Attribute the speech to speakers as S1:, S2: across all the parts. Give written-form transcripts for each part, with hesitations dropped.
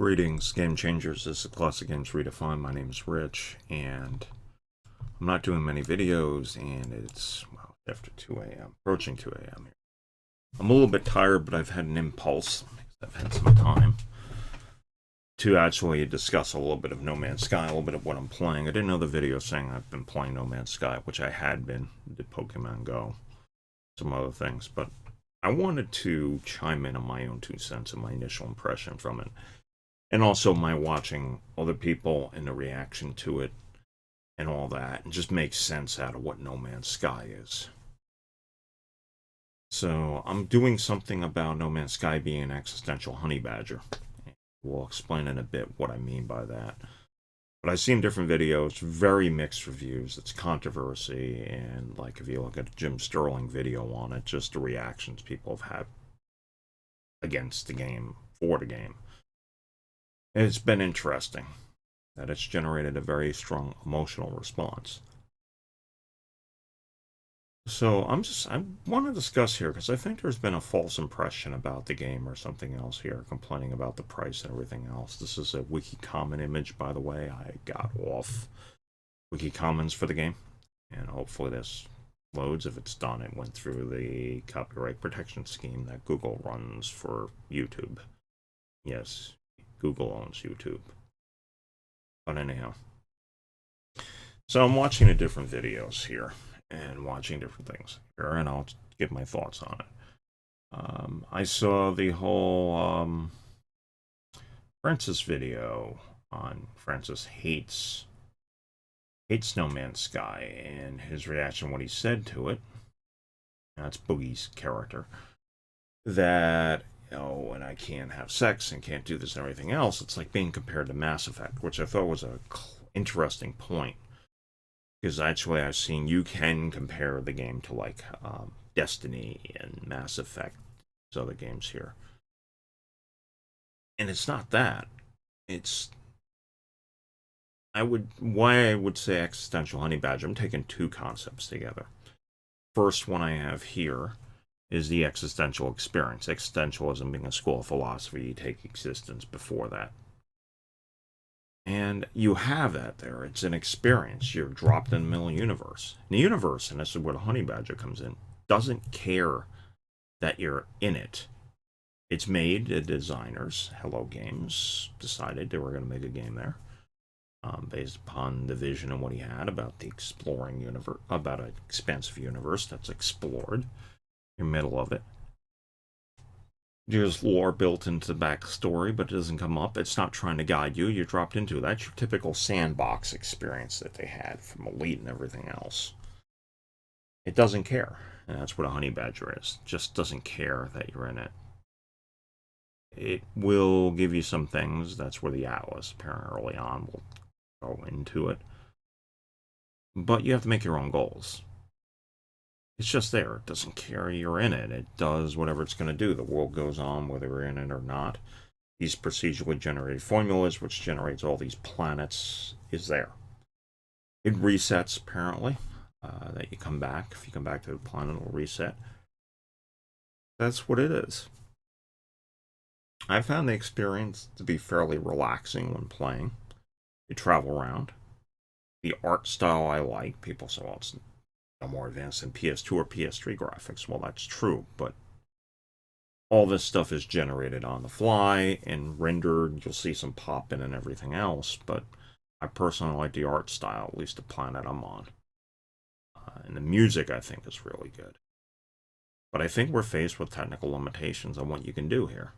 S1: Greetings, Game Changers. This is Classic Games Redefined. My name is Rich, and I'm not doing many videos, and it's, well, after 2 a.m., approaching 2 a.m. here. I'm a little bit tired, but I've had an impulse, I've had some time, to actually discuss a little bit of No Man's Sky, a little bit of what I'm playing. I didn't know the video saying I've been playing No Man's Sky, which I had been, did Pokemon Go, some other things, but I wanted to chime in on my own 2 cents and my initial impression from it. And also my watching other people and the reaction to it and all that, and just make sense out of what No Man's Sky is. So I'm doing something about No Man's Sky being an existential honey badger. We'll explain in a bit what I mean by that. But I've seen different videos, very mixed reviews. It's controversy, and like if you look at a Jim Sterling video on it, just the reactions people have had against the game, for the game. It's been interesting that it's generated a very strong emotional response. So I want to discuss here because I think there's been a false impression about the game or something else here, complaining about the price and everything else. This is a wiki comment image, by the way. I got off wiki commons for the game, and hopefully this loads. If it's done, it went through the copyright protection scheme that Google runs for YouTube. Yes, Google owns YouTube. But anyhow. So I'm watching the different videos here and watching different things here, and I'll give my thoughts on it. I saw the whole Francis video on Francis hates No Man's Sky and his reaction, what he said to it. That's Boogie's character. That oh, and I can't have sex and can't do this and everything else. It's like being compared to Mass Effect, which I thought was a interesting point. Because actually I've seen you can compare the game to like Destiny and Mass Effect, those other games here. And it's not that. It's why I would say existential honey badger. I'm taking two concepts together. First one I have here is the existential experience. Existentialism being a school of philosophy, you take existence before that. And you have that there. It's an experience. You're dropped in the middle of the universe. And the universe, and this is where the honey badger comes in, doesn't care that you're in it. It's made, the designers, Hello Games, decided they were going to make a game there. Based upon the vision and what he had about the exploring universe, about an expansive universe that's explored. You're middle of it. There's lore built into the backstory, but it doesn't come up. It's not trying to guide you. You're dropped into it. That's your typical sandbox experience that they had from Elite and everything else. It doesn't care. And that's what a honey badger is. It just doesn't care that you're in it. It will give you some things. That's where the Atlas, apparently early on, will go into it. But you have to make your own goals. It's just there. It doesn't care you're in it. It does whatever it's going to do. The world goes on whether you're in it or not. These procedurally generated formulas, which generates all these planets, is there. It resets, apparently, that you come back. If you come back to the planet, it'll reset. That's what it is. I found the experience to be fairly relaxing when playing. You travel around. The art style I like. People say, well, it's no more advanced than PS2 or PS3 graphics. Well, that's true, but all this stuff is generated on the fly and rendered. You'll see some pop in and everything else, but I personally like the art style, at least the planet I'm on. And the music, I think, is really good. But I think we're faced with technical limitations on what you can do here.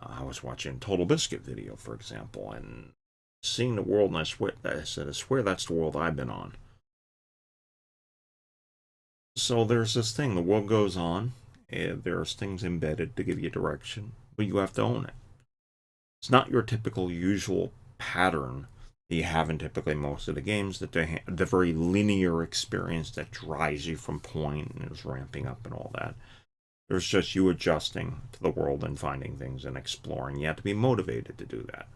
S1: I was watching a Total Biscuit video, for example, and seeing the world, and I swear that's the world I've been on. So there's this thing, the world goes on, and there's things embedded to give you direction, but you have to own it. It's not your typical usual pattern that you have in typically most of the games, that they have the very linear experience that drives you from point and is ramping up and all that. There's just you adjusting to the world and finding things and exploring. You have to be motivated to do that.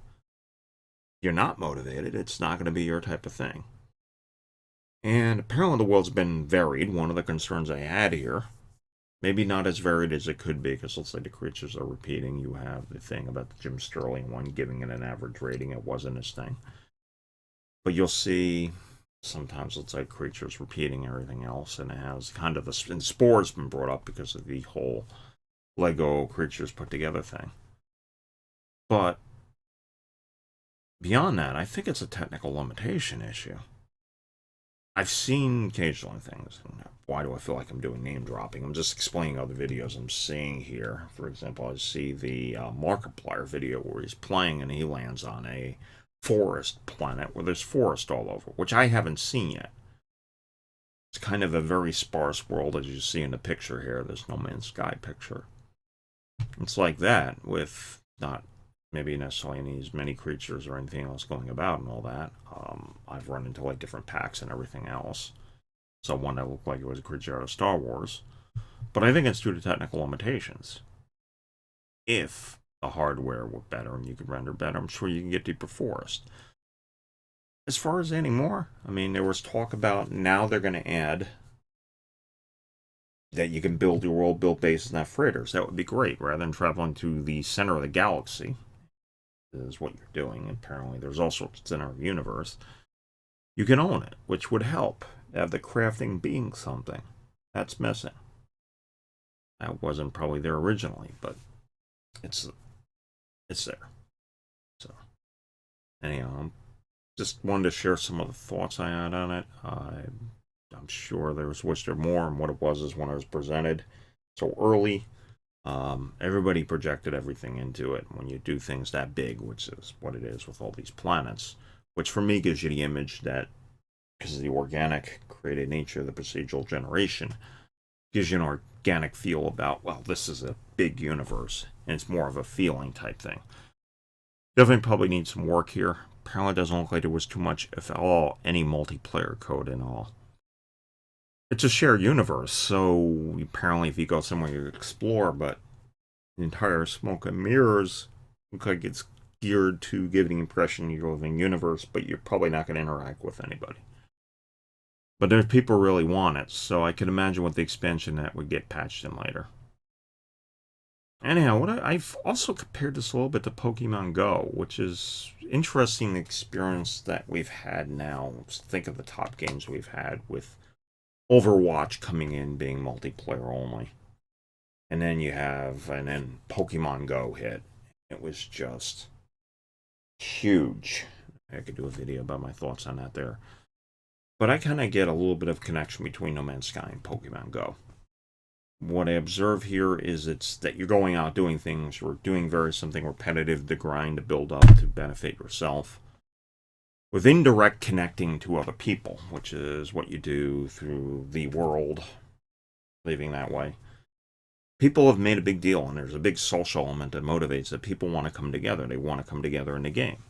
S1: If you're not motivated, it's not going to be your type of thing. And apparently the world's been varied. One of the concerns I had here Maybe not as varied as it could be, because let's say the creatures are repeating. You have the thing about the Jim Sterling one giving it an average rating. It wasn't his thing. But you'll see sometimes, let's say, creatures repeating everything else, and it has kind of the. And Spore's been brought up because of the whole Lego creatures put together thing. But beyond that, I think it's a technical limitation issue. I've seen occasionally things. Why do I feel like I'm doing name dropping? I'm just explaining other videos I'm seeing here. For example, I see the Markiplier video where he's playing and he lands on a forest planet where there's forest all over, which I haven't seen yet. It's kind of a very sparse world, as you see in the picture here. There's No Man's Sky picture. It's like that, with not maybe necessarily any as many creatures or anything else going about and all that. I've run into like different packs and everything else. So one that looked like it was a creature out of Star Wars. But I think it's due to technical limitations. If the hardware were better and you could render better, I'm sure you can get deeper forest. As far as any more, I mean, there was talk about now they're going to add that you can build your world, build bases, and have freighters. That would be great, rather than traveling to the center of the galaxy. Is what you're doing. Apparently, there's all sorts of center of the universe. You can own it, which would help. Have the crafting being something that's missing. That wasn't probably there originally, but it's there. So anyhow, just wanted to share some of the thoughts I had on it. I'm sure there was wish there more, and what it was is when it was presented so early. Everybody projected everything into it. When you do things that big, which is what it is with all these planets, which for me gives you the image that, because of the organic created nature of the procedural generation, gives you an organic feel about, well, this is a big universe, and it's more of a feeling type thing. Definitely probably needs some work here. Apparently it doesn't look like there was too much, if at all, any multiplayer code in all. It's a shared universe, so apparently if you go somewhere you explore, but the entire smoke and mirrors look like it's geared to give the impression you're living in universe, but you're probably not going to interact with anybody. But there's people who really want it, so I can imagine with the expansion that would get patched in later. Anyhow, I've also compared this a little bit to Pokemon Go, which is interesting experience that we've had now. Let's think of the top games we've had with Overwatch coming in being multiplayer only. And then Pokemon Go hit. It was just huge. I could do a video about my thoughts on that there. But I kind of get a little bit of connection between No Man's Sky and Pokemon Go. What I observe here is it's that you're going out doing things, you're doing something repetitive to grind, to build up, to benefit yourself. With indirect connecting to other people, which is what you do through the world, living that way. People have made a big deal, and there's a big social element that motivates that people want to come together. They want to come together in the game.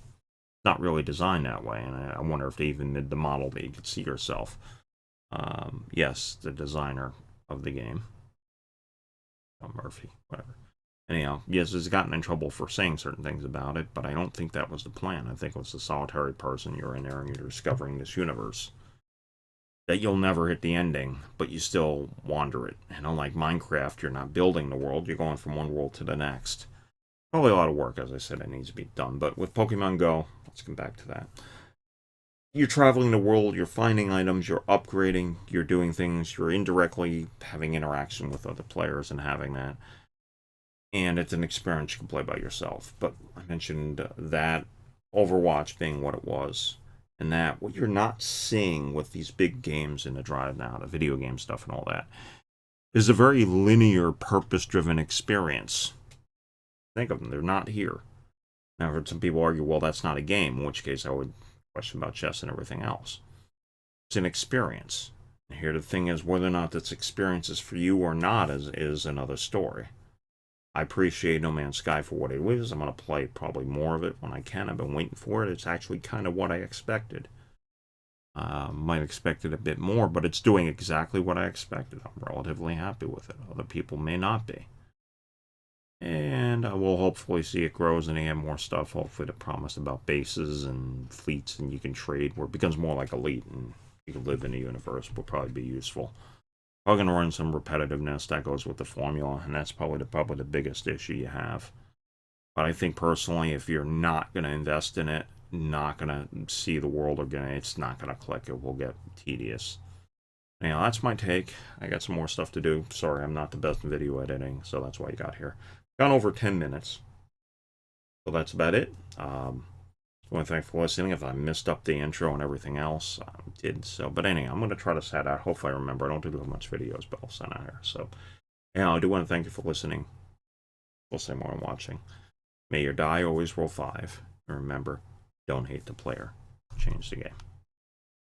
S1: Not really designed that way, and I wonder if they even did the model that you could see yourself. Yes, the designer of the game. Murphy, whatever. Anyhow, yes, he's gotten in trouble for saying certain things about it, but I don't think that was the plan. I think it was a solitary person. You're in there and you're discovering this universe. That you'll never hit the ending, but you still wander it. And unlike Minecraft, you're not building the world, you're going from one world to the next. Probably a lot of work, as I said, it needs to be done. But with Pokemon Go, let's come back to that. You're traveling the world, you're finding items, you're upgrading, you're doing things, you're indirectly having interaction with other players and having that. And it's an experience you can play by yourself. But I mentioned that Overwatch being what it was, and that what you're not seeing with these big games in the drive now, the video game stuff and all that, is a very linear, purpose-driven experience. Think of them, they're not here. Now, I've heard some people argue, well, that's not a game, in which case I would question about chess and everything else. It's an experience. And here the thing is, whether or not this experience is for you or not is another story. I appreciate No Man's Sky for what it is. I'm going to play probably more of it when I can. I've been waiting for it. It's actually kind of what I expected. Might have expected a bit more, but it's doing exactly what I expected. I'm relatively happy with it. Other people may not be. And I will hopefully see it grows and they have more stuff. Hopefully the promise about bases and fleets and you can trade where it becomes more like Elite and you can live in the universe will probably be useful. Probably going to run some repetitiveness. That goes with the formula, and that's probably the biggest issue you have. But I think personally, if you're not going to invest in it, not going to see the world again, it's not going to click. It will get tedious. Anyhow, that's my take. I got some more stuff to do. Sorry, I'm not the best in video editing, so that's why you got here. Gone over 10 minutes. So that's about it. I want to thank you for listening. If I messed up the intro and everything else, I did so. But anyhow, I'm going to try to set out. Hopefully I remember. I don't do much videos, but I'll send out here. So, anyhow, I do want to thank you for listening. We'll say more than watching. May your die always roll 5. And remember, don't hate the player. Change the game.